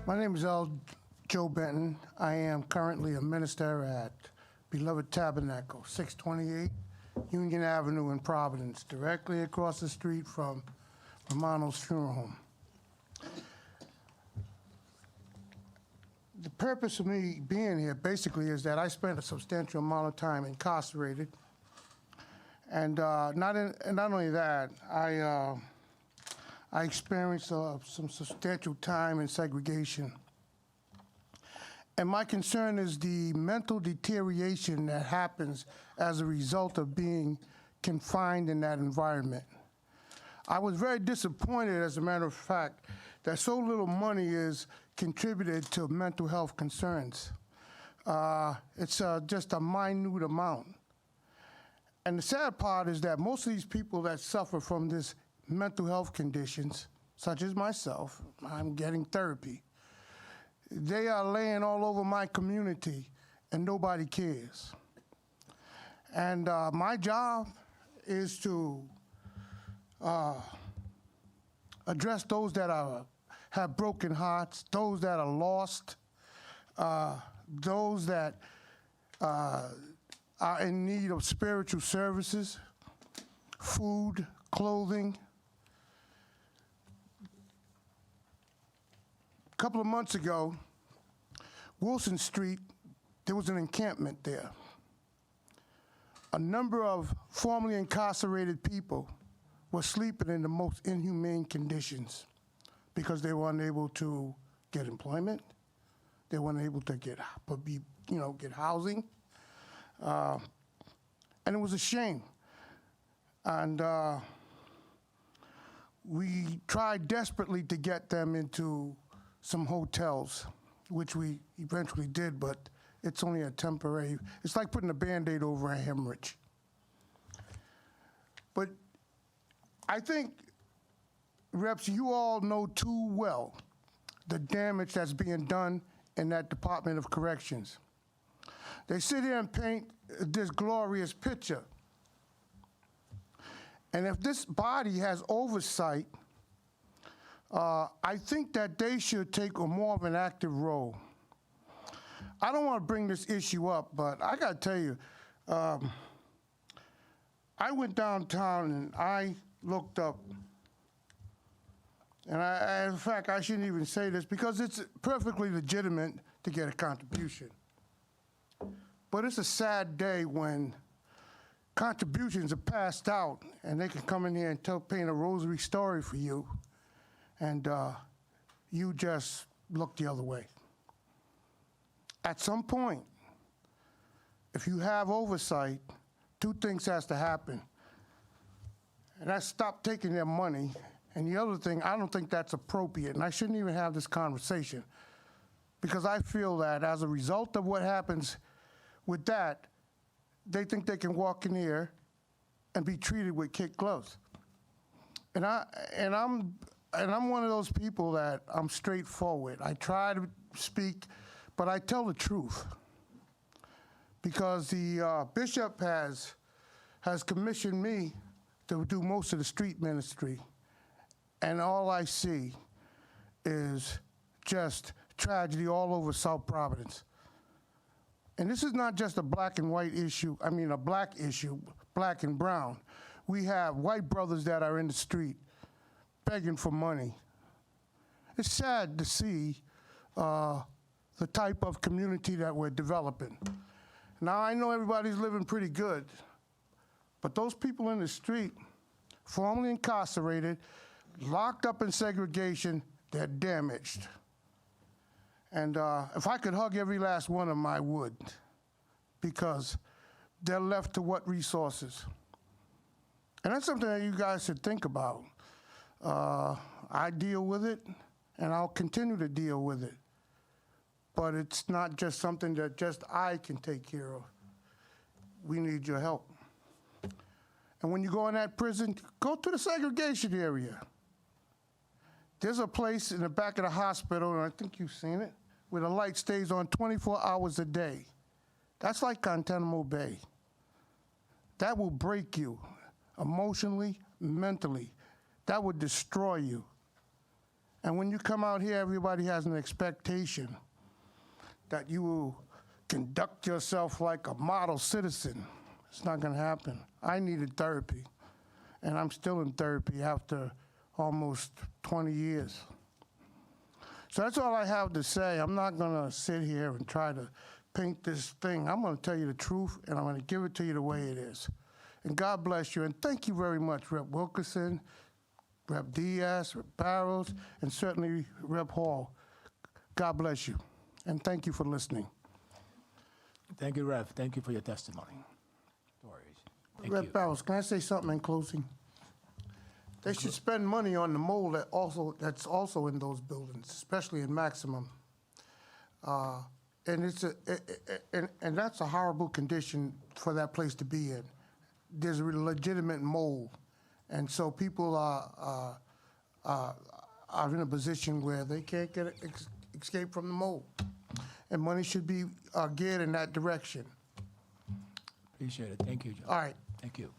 My name is Joe Benton. I am currently a minister at Beloved Tabernacle, 628 Union Avenue in Providence, directly across the street from Romano's funeral home. The purpose of me being here basically is that I spent a substantial amount of time incarcerated, and not only that, I experienced some substantial time in segregation. And my concern is the mental deterioration that happens as a result of being confined in that environment. I was very disappointed, as a matter of fact, that so little money is contributed to mental health concerns. It's just a minute amount. And the sad part is that most of these people that suffer from this mental health conditions, such as myself, I'm getting therapy, they are laying all over my community and nobody cares. And my job is to address those that have broken hearts, those that are lost, those that are in need of spiritual services, food, clothing. A couple of months ago, Wilson Street, there was an encampment there. A number of formerly incarcerated people were sleeping in the most inhumane conditions because they were unable to get employment, they weren't able to get housing, and it was a shame. And we tried desperately to get them into some hotels, which we eventually did, but it's only a temporary, it's like putting a Band-Aid over a hemorrhage. But I think, Reps, you all know too well the damage that's being done in that Department of Corrections. They sit here and paint this glorious picture. And if this body has oversight, I think that they should take more of an active role. I don't want to bring this issue up, but I got to tell you, I went downtown and I looked up, and in fact, I shouldn't even say this because it's perfectly legitimate to get a contribution. But it's a sad day when contributions are passed out and they can come in here and paint a rosary story for you, and you just look the other way. At some point, if you have oversight, two things has to happen. And that's stop taking their money. And the other thing, I don't think that's appropriate, and I shouldn't even have this conversation, because I feel that as a result of what happens with that, they think they can walk in here and be treated with kid gloves. And I'm one of those people that I'm straightforward. I try to speak, but I tell the truth, because the bishop has commissioned me to do most of the street ministry, and all I see is just tragedy all over South Providence. And this is not just a black and white issue, I mean a black issue, black and brown. We have white brothers that are in the street begging for money. It's sad to see the type of community that we're developing. Now, I know everybody's living pretty good, but those people in the street, formerly incarcerated, locked up in segregation, they're damaged. And if I could hug every last one of them, I would, because they're left to what resources? And that's something that you guys should think about. I deal with it, and I'll continue to deal with it. But it's not just something that just I can take care of. We need your help. And when you go in that prison, go to the segregation area. There's a place in the back of the hospital, and I think you've seen it, where the light stays on 24 hours a day. That's like Guantanamo Bay. That will break you emotionally, mentally. That would destroy you. And when you come out here, everybody has an expectation that you will conduct yourself like a model citizen. It's not going to happen. I needed therapy, and I'm still in therapy after almost 20 years. So that's all I have to say. I'm not going to sit here and try to paint this thing. I'm going to tell you the truth, and I'm going to give it to you the way it is. And God bless you, and thank you very much, Rep. Wilkerson, Rep. Diaz, Rep. Barrows, and certainly Rep. Hall. God bless you, and thank you for listening. Thank you, Rev. Thank you for your testimony. Thank Rep. you. Barrows, can I say something in closing? They should spend money on the mold that's also in those buildings, especially in Maximum. And and that's a horrible condition for that place to be in. There's a legitimate mold, and so people are in a position where they can't get escape from the mold, and money should be geared in that direction. Appreciate it. Thank you, Joe. All right. Thank you.